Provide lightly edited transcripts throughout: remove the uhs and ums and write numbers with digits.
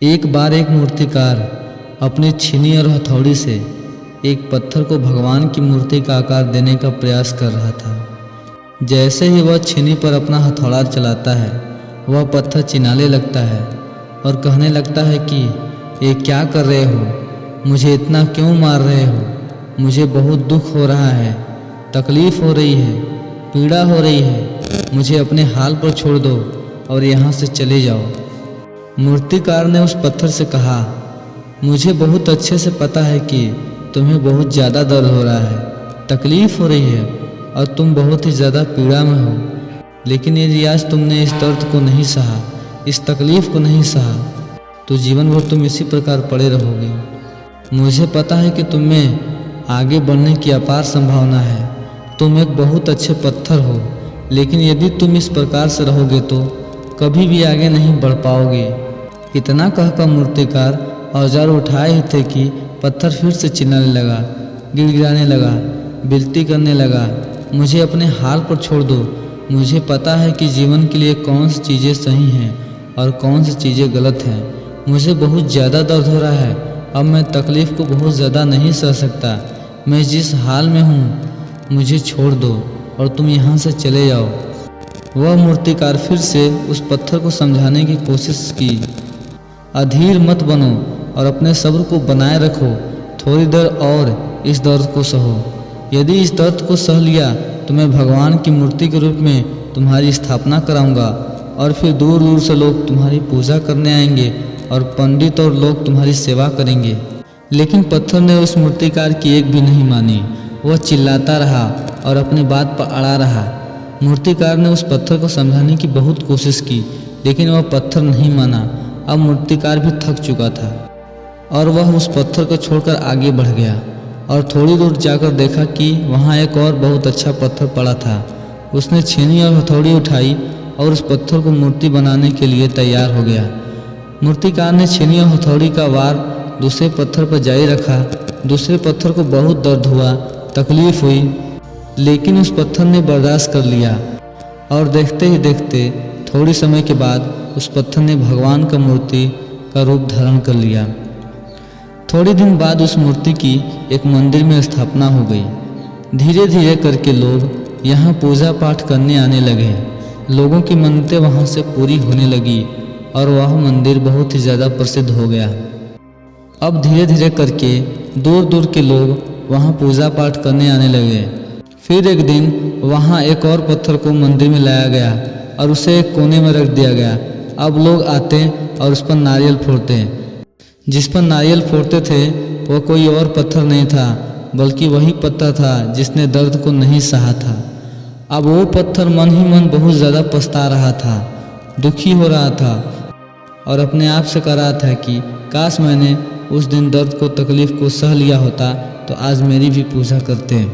एक बार एक मूर्तिकार अपनी छीनी और हथौड़ी से एक पत्थर को भगवान की मूर्ति का आकार देने का प्रयास कर रहा था। जैसे ही वह छीनी पर अपना हथौड़ा चलाता है, वह पत्थर चिनाने लगता है और कहने लगता है कि ये क्या कर रहे हो, मुझे इतना क्यों मार रहे हो, मुझे बहुत दुख हो रहा है, तकलीफ़ हो रही है, पीड़ा हो रही है, मुझे अपने हाल पर छोड़ दो और यहाँ से चले जाओ। मूर्तिकार ने उस पत्थर से कहा, मुझे बहुत अच्छे से पता है कि तुम्हें बहुत ज़्यादा दर्द हो रहा है, तकलीफ़ हो रही है और तुम बहुत ही ज़्यादा पीड़ा में हो, लेकिन यदि आज तुमने इस दर्द को नहीं सहा, इस तकलीफ़ को नहीं सहा, तो जीवन भर तुम इसी प्रकार पड़े रहोगे। मुझे पता है कि तुम में आगे बढ़ने की अपार संभावना है, तुम एक बहुत अच्छे पत्थर हो, लेकिन यदि तुम इस प्रकार से रहोगे तो कभी भी आगे नहीं बढ़ पाओगे। इतना कहकर मूर्तिकार औजार उठाए ही थे कि पत्थर फिर से चिल्लाने लगा, गिड़गिड़ाने लगा, विनती करने लगा, मुझे अपने हाल पर छोड़ दो। मुझे पता है कि जीवन के लिए कौन सी चीज़ें सही हैं और कौन सी चीज़ें गलत हैं। मुझे बहुत ज़्यादा दर्द हो रहा है, अब मैं तकलीफ़ को बहुत ज़्यादा नहीं सह सकता। मैं जिस हाल में हूँ, मुझे छोड़ दो और तुम यहाँ से चले जाओ। वह मूर्तिकार फिर से उस पत्थर को समझाने की कोशिश की, अधीर मत बनो और अपने सब्र को बनाए रखो, थोड़ी देर और इस दर्द को सहो। यदि इस दर्द को सह लिया तो मैं भगवान की मूर्ति के रूप में तुम्हारी स्थापना कराऊंगा और फिर दूर दूर से लोग तुम्हारी पूजा करने आएंगे और पंडित और लोग तुम्हारी सेवा करेंगे। लेकिन पत्थर ने उस मूर्तिकार की एक भी नहीं मानी। वह चिल्लाता रहा और अपनी बात पर अड़ा रहा। मूर्तिकार ने उस पत्थर को समझाने की बहुत कोशिश की, लेकिन वह पत्थर नहीं माना। अब मूर्तिकार भी थक चुका था और वह उस पत्थर को छोड़कर आगे बढ़ गया और थोड़ी दूर जाकर देखा कि वहाँ एक और बहुत अच्छा पत्थर पड़ा था। उसने छीनी और हथौड़ी उठाई और उस पत्थर को मूर्ति बनाने के लिए तैयार हो गया। मूर्तिकार ने छीनी और हथौड़ी का वार दूसरे पत्थर पर जारी रखा। दूसरे पत्थर को बहुत दर्द हुआ, तकलीफ हुई, लेकिन उस पत्थर ने बर्दाश्त कर लिया और देखते ही देखते थोड़ी समय के बाद उस पत्थर ने भगवान का मूर्ति का रूप धारण कर लिया। थोड़े दिन बाद उस मूर्ति की एक मंदिर में स्थापना हो गई। धीरे धीरे करके लोग यहाँ पूजा पाठ करने आने लगे। लोगों की मन्नतें वहाँ से पूरी होने लगी और वह मंदिर बहुत ही ज़्यादा प्रसिद्ध हो गया। अब धीरे धीरे करके दूर दूर के लोग वहाँ पूजा पाठ करने आने लगे। फिर एक दिन वहाँ एक और पत्थर को मंदिर में लाया गया और उसे एक कोने में रख दिया गया। अब लोग आते और उस पर नारियल फोड़ते। जिस पर नारियल फोड़ते थे वह कोई और पत्थर नहीं था, बल्कि वही पत्थर था जिसने दर्द को नहीं सहा था। अब वो पत्थर मन ही मन बहुत ज़्यादा पछता रहा था, दुखी हो रहा था और अपने आप से कह रहा था कि काश मैंने उस दिन दर्द को, तकलीफ़ को सह लिया होता तो आज मेरी भी पूजा करते।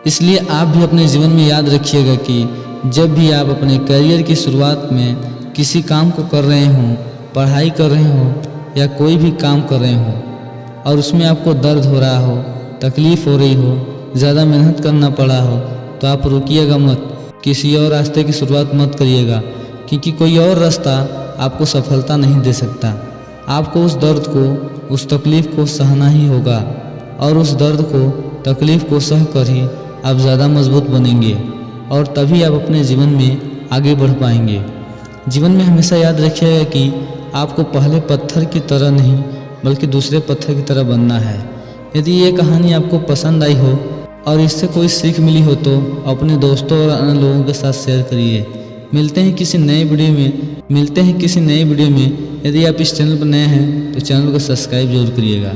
इसलिए आप भी अपने जीवन में याद रखिएगा कि जब भी आप अपने करियर की शुरुआत में किसी काम को कर रहे हों, पढ़ाई कर रहे हों या कोई भी काम कर रहे हों और उसमें आपको दर्द हो रहा हो, तकलीफ़ हो रही हो, ज़्यादा मेहनत करना पड़ा हो, तो आप रुकिएगा मत, किसी और रास्ते की शुरुआत मत करिएगा, क्योंकि कोई और रास्ता आपको सफलता नहीं दे सकता। आपको उस दर्द को, उस तकलीफ़ को सहना ही होगा और उस दर्द को, तकलीफ़ को सह कर ही आप ज़्यादा मजबूत बनेंगे और तभी आप अपने जीवन में आगे बढ़ पाएंगे। जीवन में हमेशा याद रखिएगा कि आपको पहले पत्थर की तरह नहीं बल्कि दूसरे पत्थर की तरह बनना है। यदि ये कहानी आपको पसंद आई हो और इससे कोई सीख मिली हो तो अपने दोस्तों और अन्य लोगों के साथ शेयर करिए। मिलते हैं किसी नए वीडियो में। यदि आप इस चैनल पर नए हैं तो चैनल को सब्सक्राइब जरूर करिएगा।